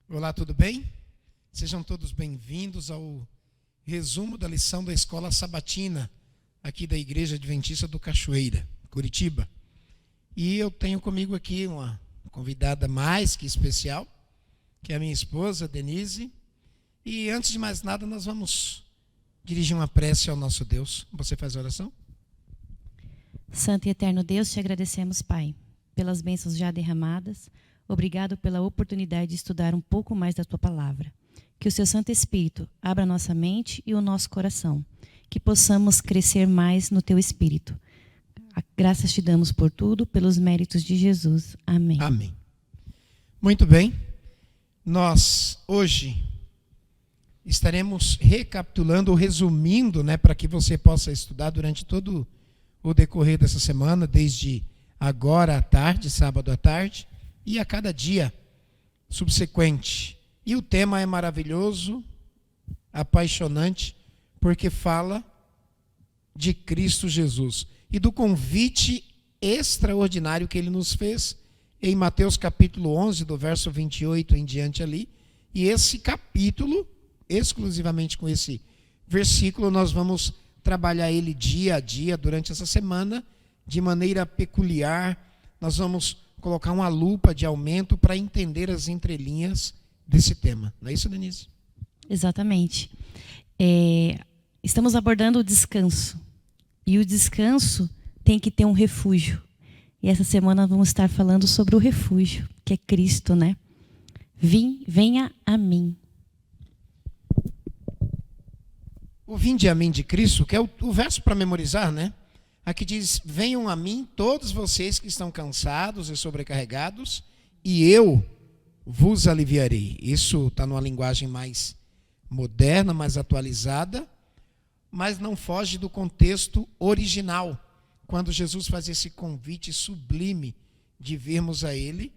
Olá, tudo bem? Sejam todos bem-vindos ao resumo da lição da Escola Sabatina, aqui da Igreja Adventista do Cachoeira, Curitiba. E eu tenho comigo aqui uma convidada mais que especial, que é a minha esposa, Denise. E antes de mais nada, nós vamos dirigir uma prece ao nosso Deus. Você faz a oração? Santo e eterno Deus, te agradecemos, Pai, pelas bênçãos já derramadas. Obrigado pela oportunidade de estudar um pouco mais da Tua Palavra. Que o Seu Santo Espírito abra nossa mente e o nosso coração. Que possamos crescer mais no Teu Espírito. Graças te damos por tudo, pelos méritos de Jesus. Amém. Amém. Muito bem. Nós, hoje, estaremos recapitulando ou resumindo, para que você possa estudar durante todo o decorrer dessa semana, desde agora à tarde, sábado à tarde, e a cada dia subsequente. E o tema é maravilhoso, apaixonante, porque fala de Cristo Jesus e do convite extraordinário que ele nos fez em Mateus capítulo 11, do verso 28 em diante ali. E esse capítulo, exclusivamente com esse versículo, nós vamos trabalhar ele dia a dia durante essa semana, de maneira peculiar. Nós vamos colocar uma lupa de aumento para entender as entrelinhas desse tema. Não é isso, Denise? Exatamente. Estamos abordando o descanso. E o descanso tem que ter um refúgio. E essa semana vamos estar falando sobre o refúgio, que é Cristo, né? Venha a mim. O vinde a mim de Cristo, que é o verso para memorizar, né? Aqui diz: venham a mim todos vocês que estão cansados e sobrecarregados, e eu vos aliviarei. Isso está numa linguagem mais moderna, mais atualizada, mas não foge do contexto original, quando Jesus faz esse convite sublime de virmos a Ele.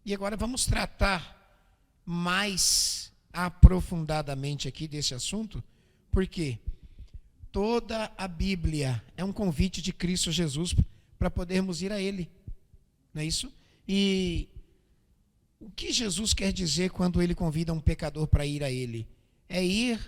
E agora vamos tratar mais aprofundadamente aqui desse assunto, porque toda a Bíblia é um convite de Cristo Jesus para podermos ir a Ele. Não é isso? E o que Jesus quer dizer quando Ele convida um pecador para ir a Ele? É ir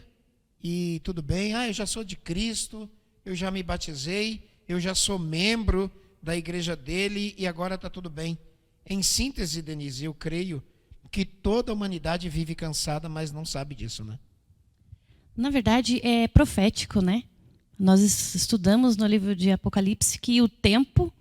e tudo bem, eu já sou de Cristo, eu já me batizei, eu já sou membro da igreja dele e agora está tudo bem. Em síntese, Denise, eu creio que toda a humanidade vive cansada, mas não sabe disso, né? Na verdade, é profético, né? Nós estudamos no livro de Apocalipse que o tempo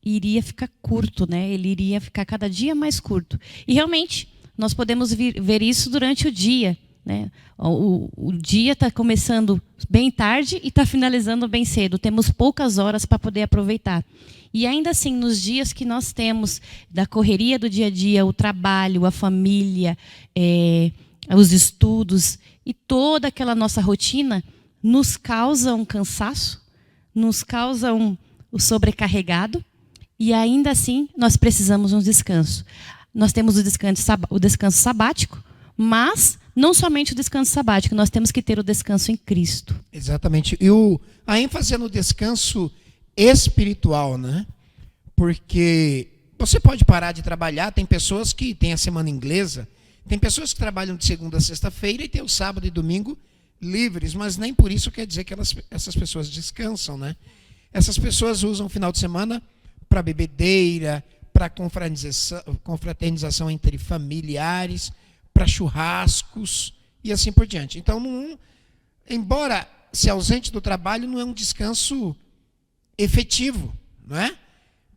iria ficar curto, né? Ele iria ficar cada dia mais curto. E realmente, nós podemos ver isso durante o dia, né? O dia está começando bem tarde e está finalizando bem cedo. Temos poucas horas para poder aproveitar. E ainda assim, nos dias que nós temos da correria do dia a dia, o trabalho, a família, os estudos e toda aquela nossa rotina, nos causa um cansaço, nos causa o sobrecarregado, e ainda assim nós precisamos de um descanso. Nós temos o descanso sabático, mas não somente o descanso sabático, nós temos que ter o descanso em Cristo. Exatamente. E a ênfase é no descanso espiritual, né? Porque você pode parar de trabalhar, tem pessoas que têm a semana inglesa, tem pessoas que trabalham de segunda a sexta-feira e tem o sábado e domingo livres, mas nem por isso quer dizer que essas pessoas descansam, né? Essas pessoas usam o final de semana para bebedeira, para confraternização entre familiares, para churrascos e assim por diante. Então, embora se ausente do trabalho, não é um descanso efetivo, não é?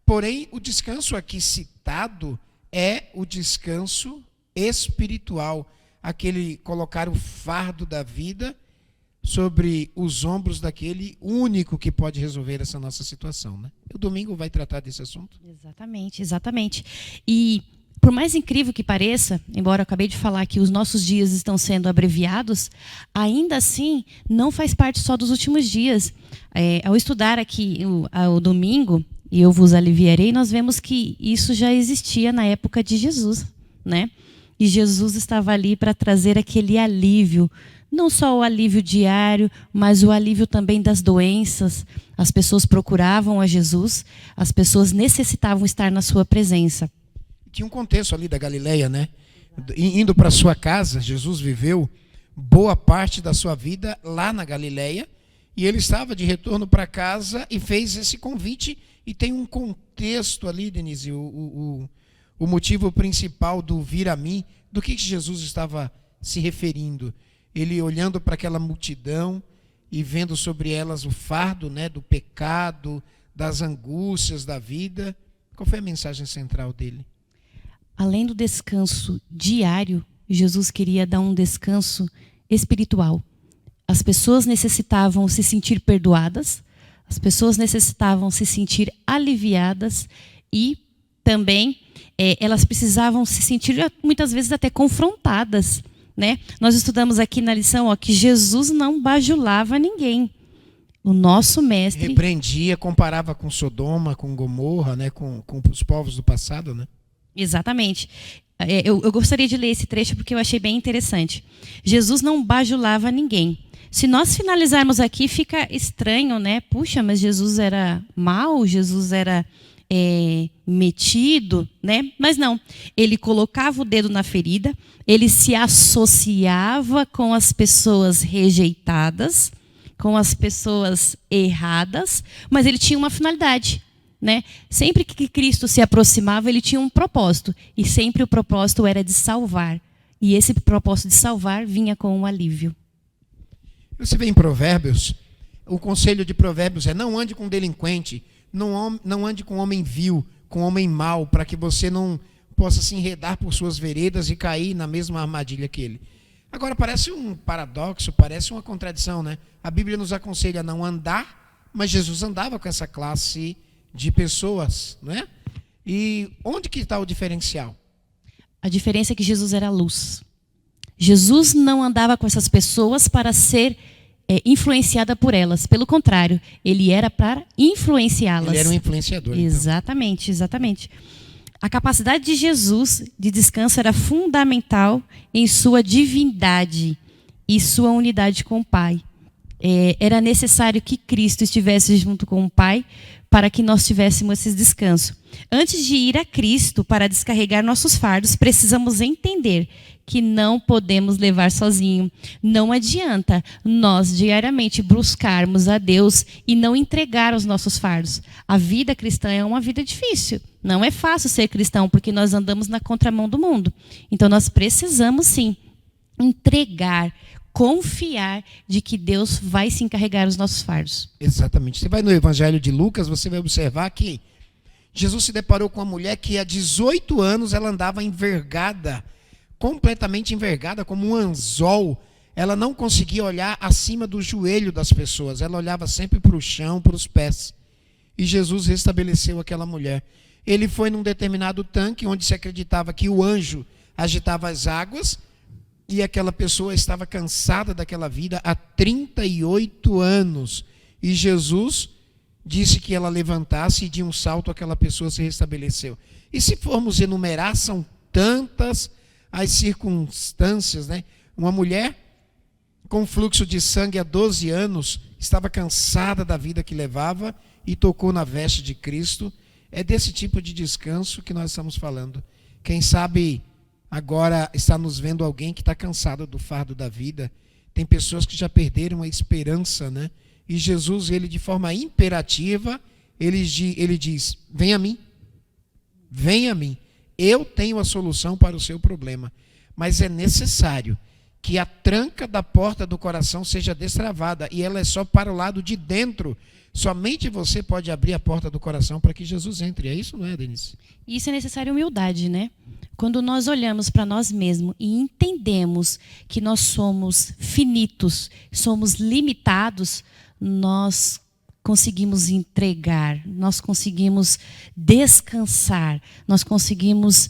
Porém, o descanso aqui citado é o descanso espiritual, aquele colocar o fardo da vida sobre os ombros daquele único que pode resolver essa nossa situação, né? O domingo vai tratar desse assunto. Exatamente, exatamente. E por mais incrível que pareça, embora eu acabei de falar que os nossos dias estão sendo abreviados, ainda assim não faz parte só dos últimos dias. Ao estudar aqui o domingo, e eu vos aliviarei, nós vemos que isso já existia na época de Jesus, né? E Jesus estava ali para trazer aquele alívio, não só o alívio diário, mas o alívio também das doenças. As pessoas procuravam a Jesus, as pessoas necessitavam estar na sua presença. Tinha um contexto ali da Galileia, né? indo para sua casa. Jesus viveu boa parte da sua vida lá na Galileia, e ele estava de retorno para casa e fez esse convite, e tem um contexto ali, Denise, o motivo principal do vir a mim, do que Jesus estava se referindo. Ele olhando para aquela multidão e vendo sobre elas o fardo, né, do pecado, das angústias da vida. Qual foi a mensagem central dele? Além do descanso diário, Jesus queria dar um descanso espiritual. As pessoas necessitavam se sentir perdoadas, as pessoas necessitavam se sentir aliviadas e também elas precisavam se sentir muitas vezes até confrontadas, né? Nós estudamos aqui na lição que Jesus não bajulava ninguém. O nosso mestre repreendia, comparava com Sodoma, com Gomorra, né? com os povos do passado, né? Exatamente. Eu gostaria de ler esse trecho porque eu achei bem interessante. Jesus não bajulava ninguém. Se nós finalizarmos aqui, fica estranho, né? Puxa, mas Jesus era mau, Jesus era metido, né? Mas não. Ele colocava o dedo na ferida, ele se associava com as pessoas rejeitadas, com as pessoas erradas, mas ele tinha uma finalidade, né? Sempre que Cristo se aproximava, ele tinha um propósito, e sempre o propósito era de salvar. E esse propósito de salvar vinha com um alívio. Você vê em Provérbios, o conselho de Provérbios é: não ande com delinquente, não ande com homem vil, com homem mau, para que você não possa se enredar por suas veredas e cair na mesma armadilha que ele. Agora, parece um paradoxo, parece uma contradição, né? A Bíblia nos aconselha a não andar, mas Jesus andava com essa classe de pessoas, né? E onde que está o diferencial? A diferença é que Jesus era luz. Jesus não andava com essas pessoas para ser influenciada por elas. Pelo contrário, ele era para influenciá-las. Ele era um influenciador. Exatamente, então. Exatamente. A capacidade de Jesus de descanso era fundamental em sua divindade e sua unidade com o Pai. Era necessário que Cristo estivesse junto com o Pai para que nós tivéssemos esse descanso. Antes de ir a Cristo para descarregar nossos fardos, precisamos entender que não podemos levar sozinho. Não adianta nós diariamente buscarmos a Deus e não entregar os nossos fardos. A vida cristã é uma vida difícil. Não é fácil ser cristão, porque nós andamos na contramão do mundo. Então nós precisamos sim entregar, confiar de que Deus vai se encarregar dos nossos fardos. Exatamente. Você vai no Evangelho de Lucas, você vai observar que Jesus se deparou com uma mulher que há 18 anos ela andava envergada, completamente envergada, como um anzol. Ela não conseguia olhar acima do joelho das pessoas, ela olhava sempre para o chão, para os pés. E Jesus restabeleceu aquela mulher. Ele foi num determinado tanque onde se acreditava que o anjo agitava as águas, e aquela pessoa estava cansada daquela vida há 38 anos. E Jesus disse que ela levantasse, e de um salto aquela pessoa se restabeleceu. E se formos enumerar, são tantas as circunstâncias, né? Uma mulher com fluxo de sangue há 12 anos, estava cansada da vida que levava e tocou na veste de Cristo. É desse tipo de descanso que nós estamos falando. Quem sabe agora está nos vendo alguém que está cansado do fardo da vida. Tem pessoas que já perderam a esperança, né? E Jesus, ele de forma imperativa, ele diz: vem a mim, vem a mim. Eu tenho a solução para o seu problema. Mas é necessário que a tranca da porta do coração seja destravada, e ela é só para o lado de dentro. Somente você pode abrir a porta do coração para que Jesus entre. É isso, não é, Denise? Isso é necessário humildade, né? Quando nós olhamos para nós mesmos e entendemos que nós somos finitos, somos limitados, nós conseguimos entregar, nós conseguimos descansar, nós conseguimos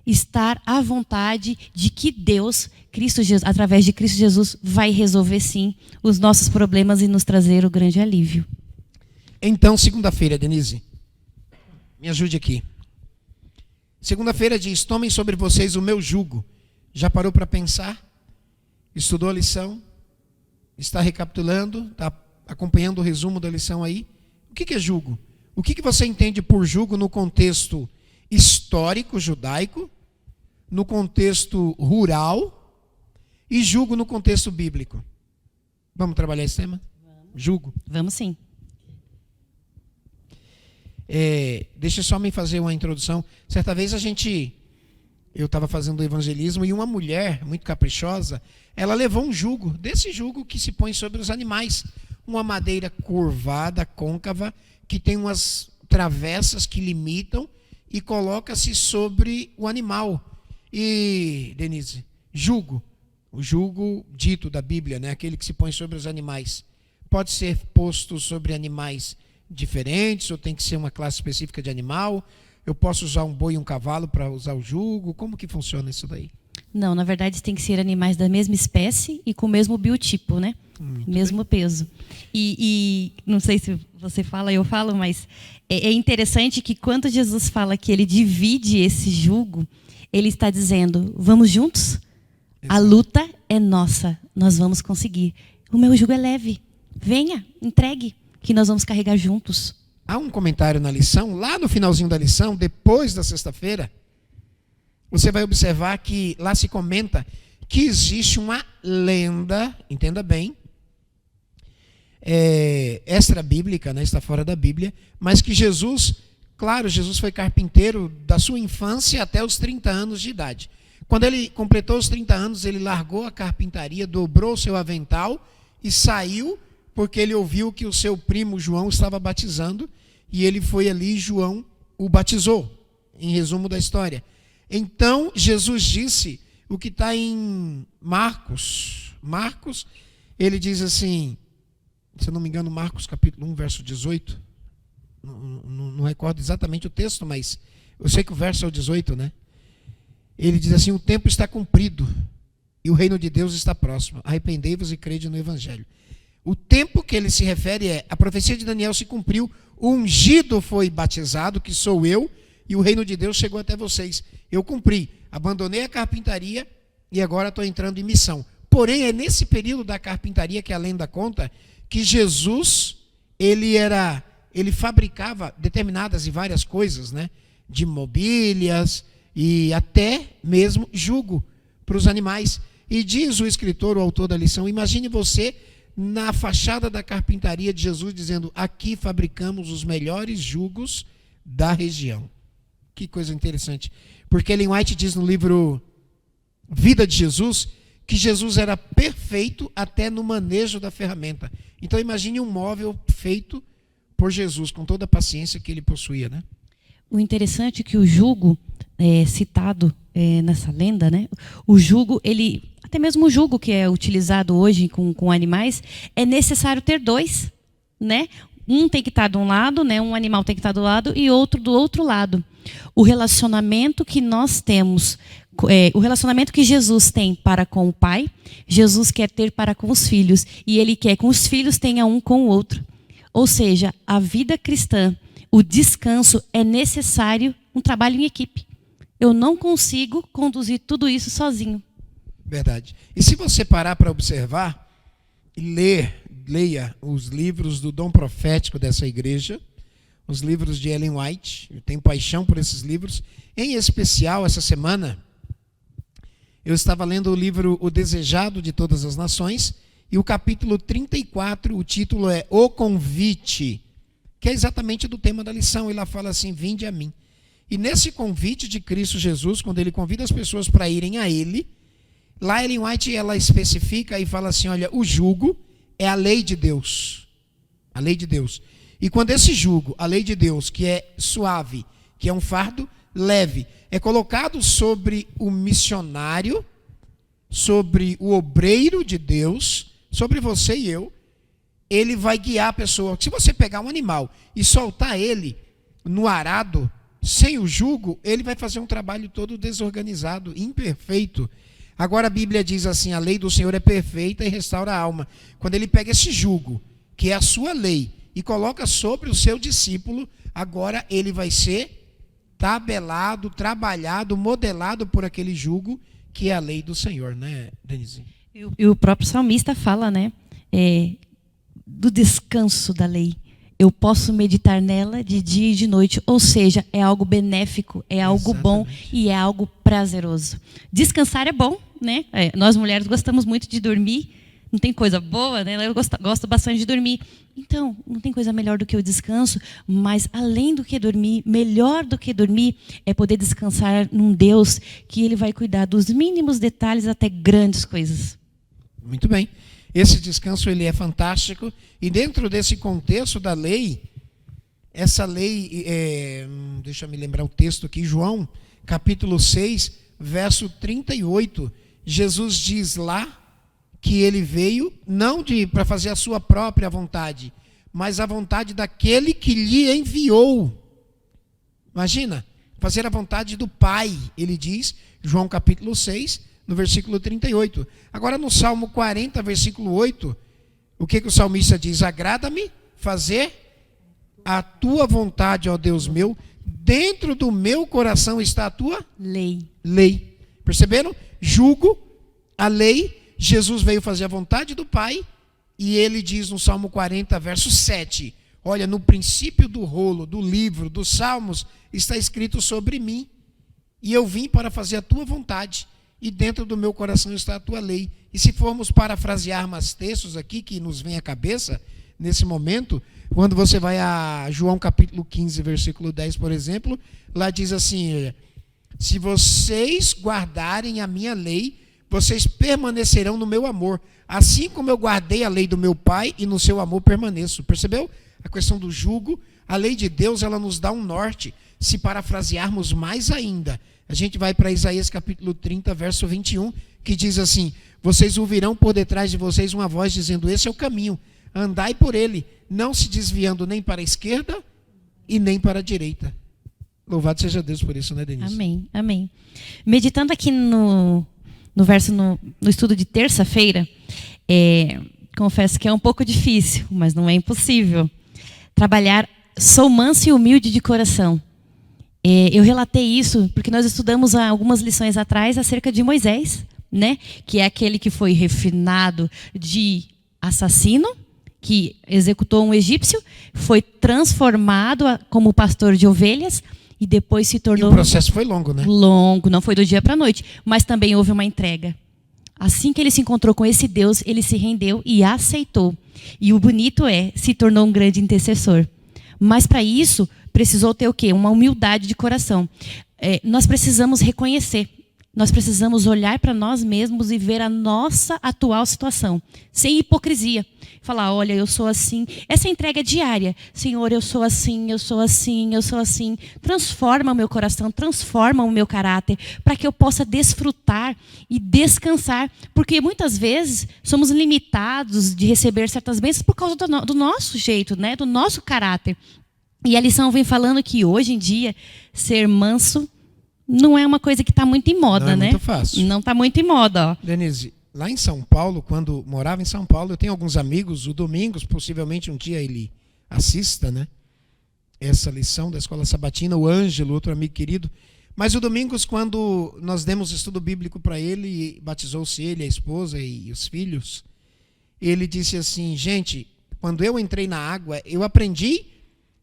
estar à vontade de que Deus, Cristo Jesus, através de Cristo Jesus, vai resolver sim os nossos problemas e nos trazer o grande alívio. Então, segunda-feira, Denise, me ajude aqui. Segunda-feira diz: tomem sobre vocês o meu jugo. Já parou para pensar? Estudou a lição? Está recapitulando? Está acompanhando o resumo da lição aí? O que é jugo? O que você entende por jugo no contexto histórico judaico? no contexto rural e jugo no contexto bíblico. Vamos trabalhar esse tema? Jugo. Vamos sim. Deixa eu só me fazer uma introdução. Certa vez eu estava fazendo evangelismo e uma mulher muito caprichosa, ela levou um jugo, desse jugo que se põe sobre os animais. Uma madeira curvada, côncava, que tem umas travessas que limitam e coloca-se sobre o animal. E, Denise, jugo, o jugo dito da Bíblia, né, aquele que se põe sobre os animais, pode ser posto sobre animais diferentes ou tem que ser uma classe específica de animal? Eu posso usar um boi e um cavalo para usar o jugo? Como que funciona isso daí? Não, na verdade tem que ser animais da mesma espécie e com o mesmo biotipo, né? Mesmo peso. E não sei se você fala, eu falo, mas é interessante que quando Jesus fala que ele divide esse jugo, ele está dizendo, vamos juntos? Exato. A luta é nossa, nós vamos conseguir. O meu jugo é leve, venha, entregue, que nós vamos carregar juntos. Há um comentário na lição, lá no finalzinho da lição, depois da sexta-feira, você vai observar que lá se comenta que existe uma lenda, entenda bem, extra-bíblica, né, está fora da Bíblia, mas que Jesus foi carpinteiro da sua infância até os 30 anos de idade. Quando ele completou os 30 anos, ele largou a carpintaria, dobrou o seu avental e saiu, porque ele ouviu que o seu primo João estava batizando, e ele foi ali e João o batizou, em resumo da história. Então, Jesus disse o que está em Marcos. Marcos, ele diz assim, se eu não me engano, Marcos capítulo 1, verso 18. Não recordo exatamente o texto, mas eu sei que o verso é o 18, né? Ele diz assim, o tempo está cumprido e o reino de Deus está próximo. Arrependei-vos e crede no Evangelho. O tempo que ele se refere a profecia de Daniel se cumpriu, o ungido foi batizado, que sou eu, e o reino de Deus chegou até vocês. Eu cumpri, abandonei a carpintaria e agora estou entrando em missão. Porém, é nesse período da carpintaria que a lenda conta que Jesus, ele fabricava determinadas e várias coisas, né? De mobílias e até mesmo jugo para os animais. E diz o escritor, o autor da lição, imagine você na fachada da carpintaria de Jesus dizendo, aqui fabricamos os melhores jugos da região. Que coisa interessante. Porque Ellen White diz no livro Vida de Jesus, que Jesus era perfeito até no manejo da ferramenta. Então imagine um móvel feito por Jesus, com toda a paciência que ele possuía, né? O interessante é que o jugo citado nessa lenda, né? O jugo, até mesmo o jugo que é utilizado hoje com animais, é necessário ter dois, né? Um tem que estar de um lado, né? Um animal tem que estar do lado e outro do outro lado. O relacionamento que nós temos, o relacionamento que Jesus tem para com o Pai, Jesus quer ter para com os filhos. E Ele quer que os filhos tenham um com o outro. Ou seja, a vida cristã, o descanso é necessário, um trabalho em equipe. Eu não consigo conduzir tudo isso sozinho. Verdade. E se você parar para observar e leia os livros do dom profético dessa igreja, os livros de Ellen White, eu tenho paixão por esses livros. Em especial, essa semana, eu estava lendo o livro O Desejado de Todas as Nações, e o capítulo 34, o título é O Convite, que é exatamente do tema da lição. Ele fala assim, vinde a mim. E nesse convite de Cristo Jesus, quando ele convida as pessoas para irem a ele, lá Ellen White ela especifica e fala assim, olha, o jugo é a lei de Deus. A lei de Deus. E quando esse jugo, a lei de Deus, que é suave, que é um fardo leve, é colocado sobre o missionário, sobre o obreiro de Deus, sobre você e eu, ele vai guiar a pessoa. Se você pegar um animal e soltar ele no arado, sem o jugo, ele vai fazer um trabalho todo desorganizado, imperfeito. Agora a Bíblia diz assim, a lei do Senhor é perfeita e restaura a alma. Quando ele pega esse jugo, que é a sua lei, e coloca sobre o seu discípulo, agora ele vai ser tabelado, trabalhado, modelado por aquele jugo, que é a lei do Senhor, né, Denise? E o próprio salmista fala, né, do descanso da lei. eu posso meditar nela de dia e de noite. Ou seja, é algo benéfico, é algo bom e é algo prazeroso. Descansar é bom, né? Nós mulheres gostamos muito de dormir. Não tem coisa boa, né? Eu gosto bastante de dormir. Então, não tem coisa melhor do que o descanso, mas além do que dormir, melhor do que dormir, é poder descansar num Deus que Ele vai cuidar dos mínimos detalhes até grandes coisas. Muito bem. Esse descanso ele é fantástico. E dentro desse contexto da lei, essa lei, deixa eu me lembrar o texto aqui, João, capítulo 6, verso 38, Jesus diz lá que ele veio não para fazer a sua própria vontade, mas a vontade daquele que lhe enviou. Imagina, fazer a vontade do Pai, ele diz, João capítulo 6, no versículo 38. Agora no Salmo 40, versículo 8, o que o salmista diz? Agrada-me fazer a tua vontade, ó Deus meu, dentro do meu coração está a tua lei. Perceberam? Julgo a lei. Jesus veio fazer a vontade do Pai, e ele diz no Salmo 40, verso 7, olha, no princípio do rolo, do livro, dos Salmos, está escrito sobre mim, e eu vim para fazer a tua vontade, e dentro do meu coração está a tua lei. E se formos parafrasear mais textos aqui, que nos vem à cabeça, nesse momento, quando você vai a João capítulo 15, versículo 10, por exemplo, lá diz assim, se vocês guardarem a minha lei, vocês permanecerão no meu amor, assim como eu guardei a lei do meu Pai e no seu amor permaneço. Percebeu? A questão do jugo, a lei de Deus, ela nos dá um norte. Se parafrasearmos mais ainda, a gente vai para Isaías capítulo 30, verso 21, que diz assim, vocês ouvirão por detrás de vocês uma voz dizendo, esse é o caminho, andai por ele, não se desviando nem para a esquerda e nem para a direita. Louvado seja Deus por isso, né, Denise? Amém, amém. Meditando aqui no verso, no estudo de terça-feira, confesso que é um pouco difícil, mas não é impossível. Trabalhar, sou manso e humilde de coração. Eu relatei isso porque nós estudamos há algumas lições atrás acerca de Moisés, né? Que é aquele que foi refinado de assassino, que executou um egípcio, foi transformado como pastor de ovelhas, e depois se tornou... E o processo foi longo, né? Longo, não foi do dia para a noite. Mas também houve uma entrega. Assim que ele se encontrou com esse Deus, ele se rendeu e aceitou. E o bonito se tornou um grande intercessor. Mas para isso, precisou ter o quê? Uma humildade de coração. Nós precisamos reconhecer. Nós precisamos olhar para nós mesmos e ver a nossa atual situação. Sem hipocrisia. Falar, olha, eu sou assim. Essa entrega é diária. Senhor, eu sou assim, eu sou assim, eu sou assim. Transforma o meu coração, transforma o meu caráter, para que eu possa desfrutar e descansar. Porque muitas vezes somos limitados de receber certas bênçãos por causa do nosso jeito, né? Do nosso caráter. E a lição vem falando que hoje em dia, ser manso não é uma coisa que está muito em moda, né? Não é muito fácil. Não está muito em moda, ó. Denise, lá em São Paulo, quando morava em São Paulo, eu tenho alguns amigos, o Domingos, possivelmente um dia ele assista, né? Essa lição da Escola Sabatina, o Ângelo, outro amigo querido. Mas o Domingos, quando nós demos estudo bíblico para ele, batizou-se ele, a esposa e os filhos, ele disse assim, gente, quando eu entrei na água, eu aprendi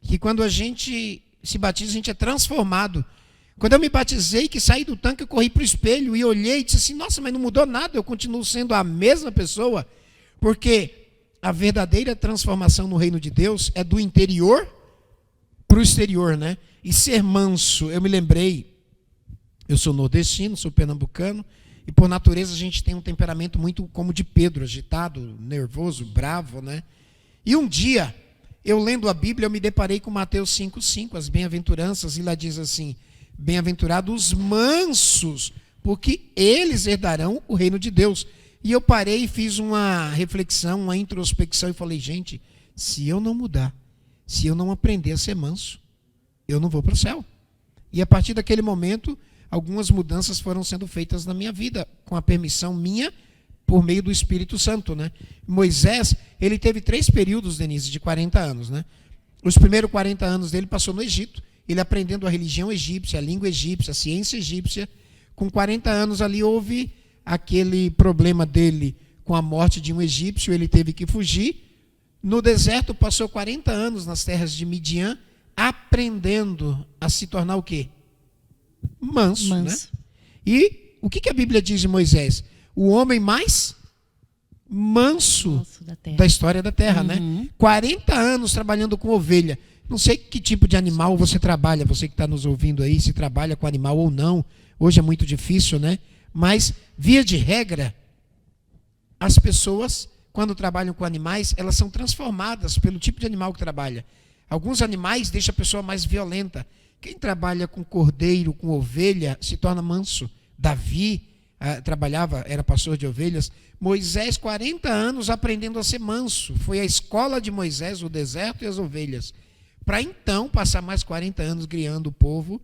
que quando a gente se batiza, a gente é transformado. Quando eu me batizei, que saí do tanque, eu corri para o espelho e olhei e disse assim, nossa, mas não mudou nada, eu continuo sendo a mesma pessoa, porque a verdadeira transformação no reino de Deus é do interior para o exterior, né? E ser manso, eu me lembrei, eu sou nordestino, sou pernambucano, e por natureza a gente tem um temperamento muito como de Pedro, agitado, nervoso, bravo, né? E um dia, eu lendo a Bíblia, eu me deparei com Mateus 5,5, as bem-aventuranças, e lá diz assim, bem-aventurados os mansos, porque eles herdarão o reino de Deus. E eu parei e fiz uma reflexão, uma introspecção, e falei, gente, se eu não mudar, se eu não aprender a ser manso, eu não vou para o céu. E a partir daquele momento, algumas mudanças foram sendo feitas na minha vida, com a permissão minha, por meio do Espírito Santo, né? Moisés, ele teve 3 períodos, Denise, de 40 anos, né? Os primeiros 40 anos dele passou no Egito, ele aprendendo a religião egípcia, a língua egípcia, a ciência egípcia. Com 40 anos ali houve aquele problema dele com a morte de um egípcio, ele teve que fugir, No deserto passou 40 anos nas terras de Midian, aprendendo a se tornar o quê? Manso. Né? E o que a Bíblia diz de Moisés? O homem mais manso da história da terra, né? 40 anos trabalhando com ovelha. Não sei que tipo de animal você trabalha, você que está nos ouvindo aí, se trabalha com animal ou não. Hoje é muito difícil, né? Mas, via de regra, as pessoas, quando trabalham com animais, elas são transformadas pelo tipo de animal que trabalha. Alguns animais deixam a pessoa mais violenta. Quem trabalha com cordeiro, com ovelha, se torna manso. Davi trabalhava, era pastor de ovelhas. Moisés, 40 anos aprendendo a ser manso. Foi a escola de Moisés, o deserto e as ovelhas. Para então passar mais 40 anos guiando o povo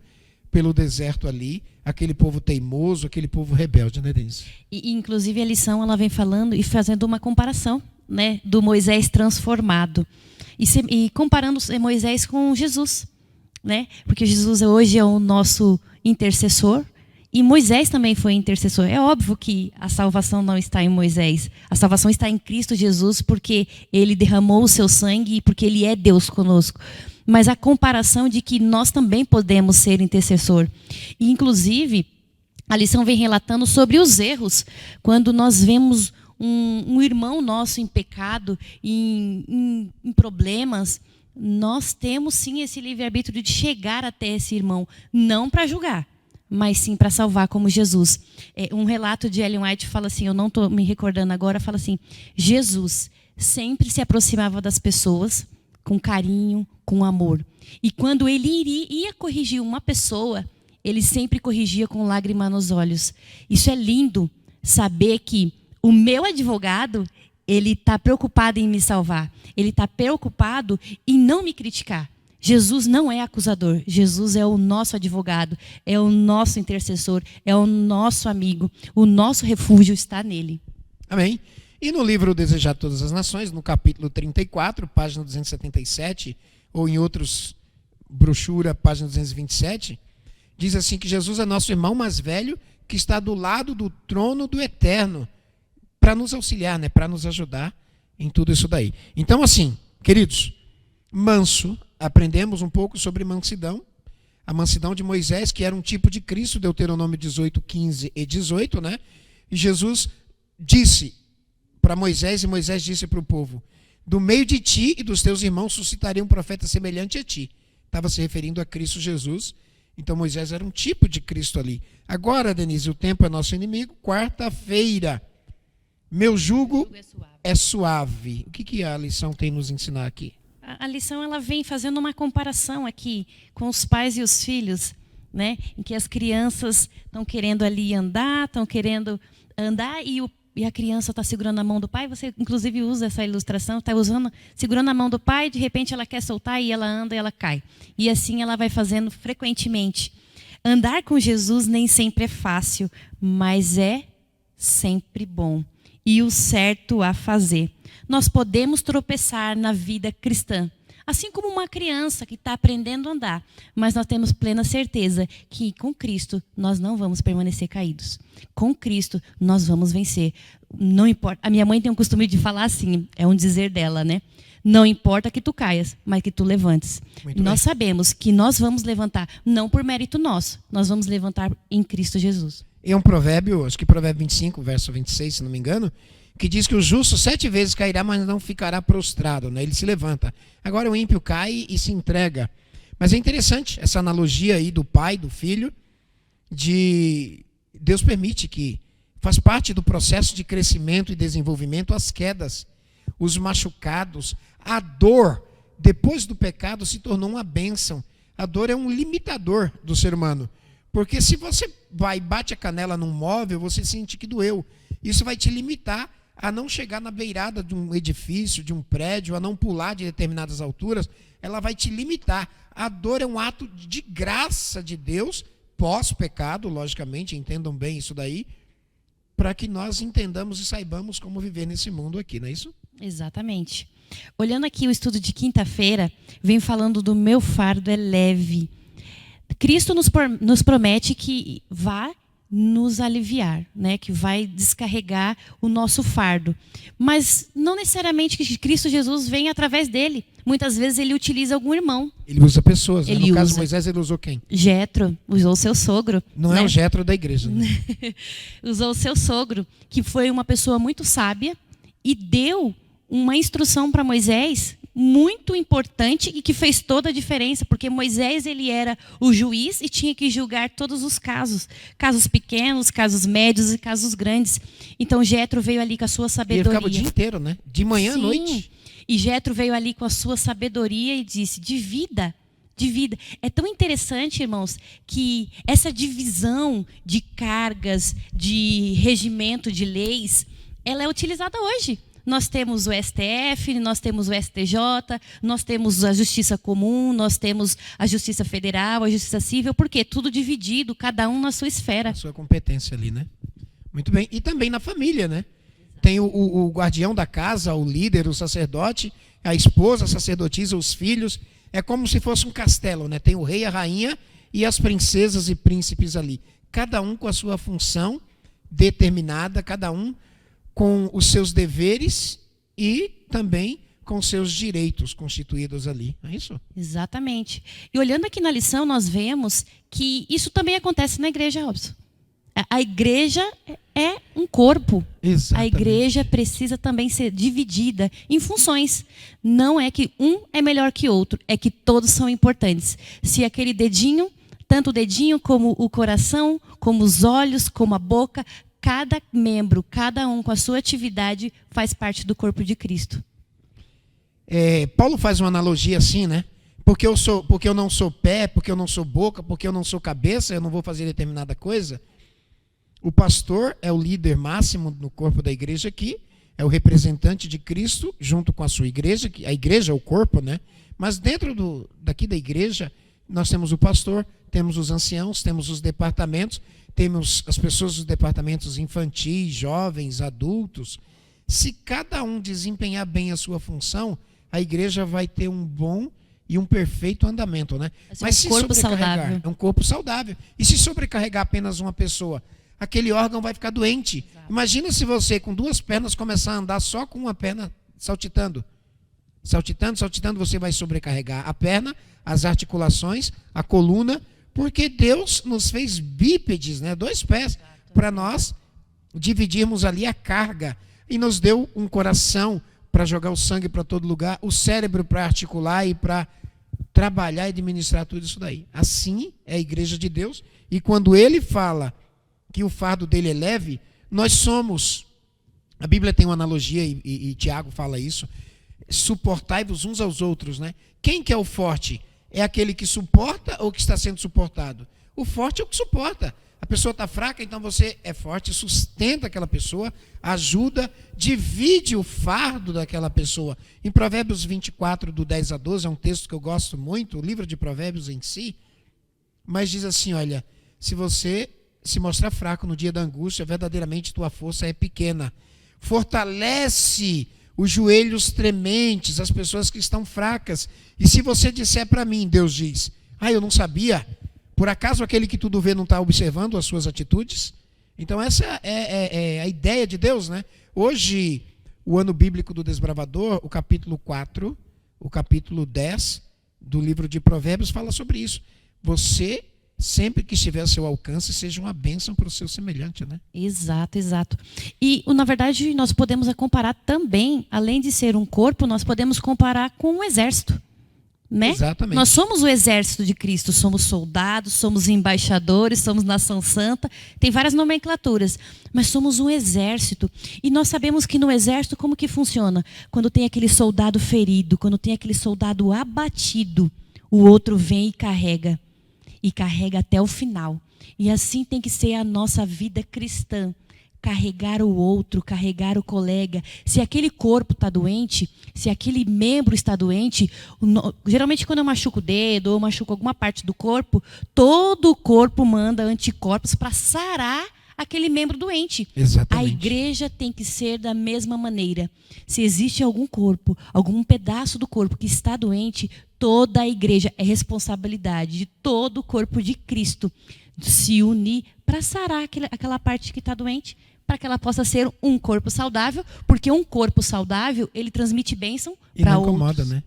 pelo deserto ali, aquele povo teimoso, aquele povo rebelde, né, Denise? E inclusive a lição ela vem falando e fazendo uma comparação, né, do Moisés transformado. E comparando Moisés com Jesus, né? Porque Jesus hoje é o nosso intercessor e Moisés também foi intercessor. É óbvio que a salvação não está em Moisés. A salvação está em Cristo Jesus porque ele derramou o seu sangue e porque ele é Deus conosco. Mas a comparação de que nós também podemos ser intercessor. E, inclusive, a lição vem relatando sobre os erros. Quando nós vemos um irmão nosso em pecado, em problemas, nós temos sim esse livre-arbítrio de chegar até esse irmão. Não para julgar, mas sim para salvar como Jesus. Um relato de Ellen White fala assim, eu não estou me recordando agora, fala assim, Jesus sempre se aproximava das pessoas com carinho, com amor. E quando ele ia corrigir uma pessoa, ele sempre corrigia com lágrima nos olhos. Isso é lindo, saber que o meu advogado, ele está preocupado em me salvar. Ele está preocupado em não me criticar. Jesus não é acusador. Jesus é o nosso advogado, é o nosso intercessor, é o nosso amigo. O nosso refúgio está nele. Amém. E no livro Desejar Todas as Nações, no capítulo 34, página 277, ou em outros, brochura, página 227, diz assim que Jesus é nosso irmão mais velho, que está do lado do trono do Eterno, para nos auxiliar, né? Para nos ajudar em tudo isso daí. Então, assim, queridos, manso, aprendemos um pouco sobre mansidão, a mansidão de Moisés, que era um tipo de Cristo, Deuteronômio 18, 15 e 18, né? E Jesus disse para Moisés, e Moisés disse para o povo, do meio de ti e dos teus irmãos suscitarei um profeta semelhante a ti. Estava se referindo a Cristo Jesus. Então Moisés era um tipo de Cristo ali. Agora, Denise, o tempo é nosso inimigo. Quarta-feira, meu jugo é suave. O que a lição tem nos ensinar aqui? A lição ela vem fazendo uma comparação aqui com os pais e os filhos, né? Em que as crianças estão querendo ali andar, estão querendo andar e a criança está segurando a mão do pai. Você, inclusive, usa essa ilustração, está segurando a mão do pai, de repente ela quer soltar e ela anda e ela cai. E assim ela vai fazendo frequentemente. Andar com Jesus nem sempre é fácil, mas é sempre bom. E o certo a fazer. Nós podemos tropeçar na vida cristã, assim como uma criança que está aprendendo a andar, mas nós temos plena certeza que com Cristo nós não vamos permanecer caídos. Com Cristo nós vamos vencer. Não importa. A minha mãe tem um costume de falar assim, é um dizer dela, né? Não importa que tu caias, mas que tu levantes. Nós sabemos que nós vamos levantar, não por mérito nosso, nós vamos levantar em Cristo Jesus. É um provérbio, acho que provérbio 25, verso 26, se não me engano, que diz que o justo 7 vezes cairá, mas não ficará prostrado, né? Ele se levanta. Agora o ímpio cai e se entrega. Mas é interessante essa analogia aí do pai, do filho, de Deus permite que faz parte do processo de crescimento e desenvolvimento as quedas, os machucados, a dor, depois do pecado se tornou uma bênção. A dor é um limitador do ser humano. Porque se você vai e bate a canela num móvel, você sente que doeu. Isso vai te limitar a não chegar na beirada de um edifício, de um prédio, a não pular de determinadas alturas. Ela vai te limitar. A dor é um ato de graça de Deus, pós-pecado, logicamente, entendam bem isso daí, para que nós entendamos e saibamos como viver nesse mundo aqui, não é isso? Exatamente. Olhando aqui o estudo de quinta-feira, vem falando do meu fardo é leve. Cristo nos promete que nos aliviar, né? Que vai descarregar o nosso fardo. Mas não necessariamente que Cristo Jesus vem através dele. Muitas vezes ele utiliza algum irmão. Ele usa pessoas. Né? Ele No caso usa. de Moisés, ele usou quem? Jetro, usou seu sogro. Não né? é o Jetro da igreja. Né? Usou o seu sogro, que foi uma pessoa muito sábia e deu uma instrução para Moisés muito importante e que fez toda a diferença, porque Moisés ele era o juiz e tinha que julgar todos os casos, casos pequenos, casos médios e casos grandes. Então Jetro veio ali com a sua E ele sabedoria. ficava o dia inteiro, né? De manhã à Sim. noite. E Jetro veio ali com a sua sabedoria e disse: divida. É tão interessante, irmãos, que essa divisão de cargas, de regimento de leis, ela é utilizada hoje. Nós temos o STF, nós temos o STJ, nós temos a Justiça Comum, nós temos a Justiça Federal, a Justiça Civil, porque tudo dividido, cada um na sua esfera. A sua competência ali, né? Muito bem. E também na família, né? Tem o guardião da casa, o líder, o sacerdote, a esposa, a sacerdotisa, os filhos. É como se fosse um castelo, né? Tem o rei, a rainha e as princesas e príncipes ali. Cada um com a sua função determinada, cada um com os seus deveres e também com os seus direitos constituídos ali. Não é isso? Exatamente. E olhando aqui na lição, nós vemos que isso também acontece na igreja, Robson. A igreja é um corpo. Exatamente. A igreja precisa também ser dividida em funções. Não é que um é melhor que outro, é que todos são importantes. Se aquele dedinho, tanto o dedinho como o coração, como os olhos, como a boca, cada membro, cada um com a sua atividade faz parte do corpo de Cristo. Paulo faz uma analogia assim, né? Porque eu não sou pé, porque eu não sou boca, porque eu não sou cabeça, eu não vou fazer determinada coisa. O pastor é o líder máximo no corpo da igreja aqui, é o representante de Cristo junto com a sua igreja, que a igreja é o corpo, né? Mas dentro daqui da igreja, nós temos o pastor, temos os anciãos, temos os departamentos, temos as pessoas dos departamentos infantis, jovens, adultos. Se cada um desempenhar bem a sua função, a igreja vai ter um bom e um perfeito andamento, né? Mas se corpo saudável. É um corpo saudável. E se sobrecarregar apenas uma pessoa, aquele órgão vai ficar doente. Exato. Imagina se você, com duas pernas, começar a andar só com uma perna saltitando. Saltitando, você vai sobrecarregar a perna, as articulações, a coluna, porque Deus nos fez bípedes, né? 2 pés, para nós dividirmos ali a carga. E nos deu um coração para jogar o sangue para todo lugar, o cérebro para articular e para trabalhar e administrar tudo isso daí. Assim é a igreja de Deus. E quando ele fala que o fardo dele é leve, nós somos. A Bíblia tem uma analogia, e Tiago fala isso. Suportai-vos uns aos outros, né? Quem que é o forte? É aquele que suporta ou que está sendo suportado? O forte é o que suporta. A pessoa está fraca, então você é forte, sustenta aquela pessoa, ajuda, divide o fardo daquela pessoa. Em Provérbios 24, do 10 a 12, é um texto que eu gosto muito, o livro de Provérbios em si, mas diz assim, olha, se você se mostrar fraco no dia da angústia, verdadeiramente tua força é pequena. Fortalece os joelhos trementes, as pessoas que estão fracas. E se você disser para mim, Deus diz, eu não sabia, por acaso aquele que tudo vê não está observando as suas atitudes? Então essa é a ideia de Deus, né? Hoje, o ano bíblico do desbravador, o capítulo 4, o capítulo 10 do livro de Provérbios fala sobre isso. Você, sempre que estiver ao seu alcance, seja uma bênção para o seu semelhante, né? Exato. E, na verdade, nós podemos comparar também, além de ser um corpo, nós podemos comparar com um exército, né? Exatamente. Nós somos o exército de Cristo, somos soldados, somos embaixadores, somos nação santa, tem várias nomenclaturas, mas somos um exército. E nós sabemos que no exército, como que funciona? Quando tem aquele soldado ferido, quando tem aquele soldado abatido, o outro vem e carrega até o final. E assim tem que ser a nossa vida cristã. Carregar o outro, carregar o colega. Se aquele corpo está doente, se aquele membro está doente, geralmente quando eu machuco o dedo ou machuco alguma parte do corpo, todo o corpo manda anticorpos para sarar aquele membro doente. Exatamente. A igreja tem que ser da mesma maneira. Se existe algum corpo, algum pedaço do corpo que está doente, toda a igreja é responsabilidade de todo o corpo de Cristo se unir para sarar aquela parte que está doente, para que ela possa ser um corpo saudável, porque um corpo saudável, ele transmite bênção para outros. E não incomoda, né?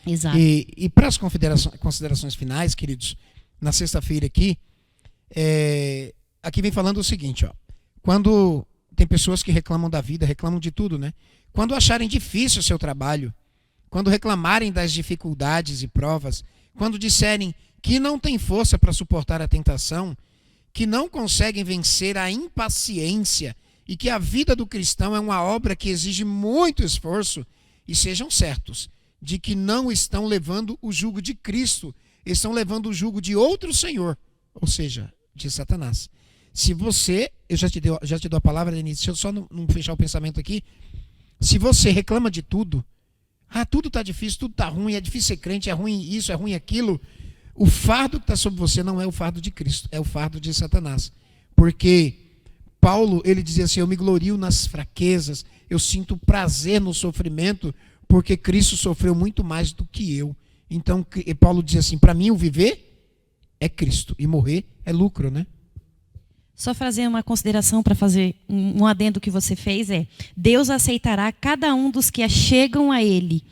Exato. E para as considerações finais, queridos, na sexta-feira aqui, aqui vem falando o seguinte, ó. Quando tem pessoas que reclamam da vida, reclamam de tudo, né? Quando acharem difícil o seu trabalho, quando reclamarem das dificuldades e provas, quando disserem que não têm força para suportar a tentação, que não conseguem vencer a impaciência e que a vida do cristão é uma obra que exige muito esforço, e sejam certos de que não estão levando o jugo de Cristo, estão levando o jugo de outro senhor, ou seja, de Satanás. Se você, eu já te dou a palavra, Denise, deixa eu só não fechar o pensamento aqui. Se você reclama de tudo, tudo está difícil, tudo está ruim, é difícil ser crente, é ruim isso, é ruim aquilo, o fardo que está sobre você não é o fardo de Cristo, é o fardo de Satanás. Porque Paulo, ele dizia assim, eu me glorio nas fraquezas, eu sinto prazer no sofrimento, porque Cristo sofreu muito mais do que eu. Então, Paulo dizia assim, para mim o viver é Cristo e morrer é lucro, né? Só fazer uma consideração para fazer um adendo que você fez Deus aceitará cada um dos que chegam a Ele,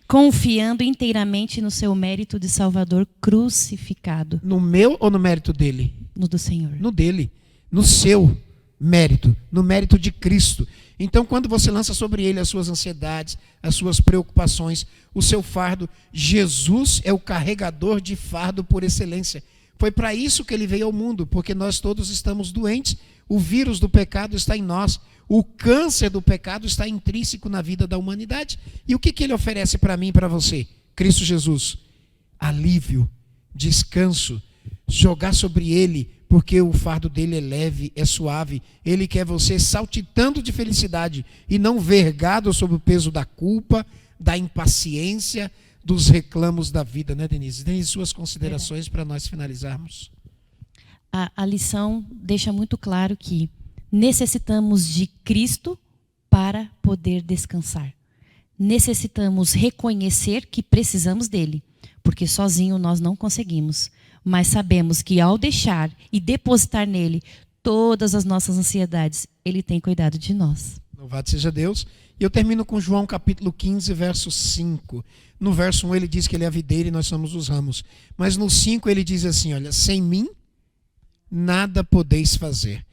confiando inteiramente no seu mérito de Salvador crucificado. No meu ou no mérito dele? No do Senhor. No dele, no seu mérito, no mérito de Cristo. Então, quando você lança sobre ele as suas ansiedades, as suas preocupações, o seu fardo, Jesus é o carregador de fardo por excelência. Foi para isso que ele veio ao mundo, porque nós todos estamos doentes. O vírus do pecado está em nós. O câncer do pecado está intrínseco na vida da humanidade. E o que ele oferece para mim e para você? Cristo Jesus. Alívio, descanso, jogar sobre ele, porque o fardo dele é leve, é suave. Ele quer você saltitando de felicidade e não vergado sob o peso da culpa, da impaciência, dos reclamos da vida, né, Denise? Denise, suas considerações para nós finalizarmos. A lição deixa muito claro que necessitamos de Cristo para poder descansar. Necessitamos reconhecer que precisamos dele, porque sozinho nós não conseguimos. Mas sabemos que ao deixar e depositar nele todas as nossas ansiedades, ele tem cuidado de nós. Louvado seja Deus. E eu termino com João capítulo 15, verso 5. No verso 1 ele diz que ele é a videira e nós somos os ramos. Mas no 5 ele diz assim, olha, sem mim nada podeis fazer.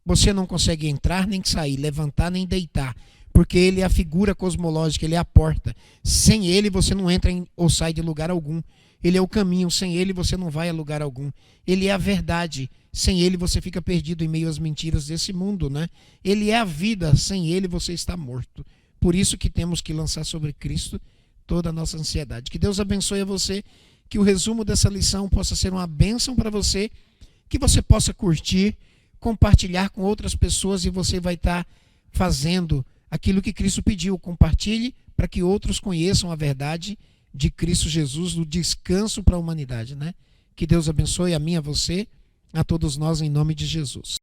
Você não consegue entrar nem sair, levantar nem deitar, porque ele é a figura cosmológica, ele é a porta. Sem ele você não entra ou sai de lugar algum. Ele é o caminho, sem ele você não vai a lugar algum. Ele é a verdade, sem ele você fica perdido em meio às mentiras desse mundo, né? Ele é a vida, sem ele você está morto. Por isso que temos que lançar sobre Cristo toda a nossa ansiedade. Que Deus abençoe a você, que o resumo dessa lição possa ser uma bênção para você, que você possa curtir, compartilhar com outras pessoas e você vai estar fazendo aquilo que Cristo pediu. Compartilhe para que outros conheçam a verdade de Cristo Jesus, do descanso para a humanidade, né? Que Deus abençoe a mim, a você, a todos nós, em nome de Jesus.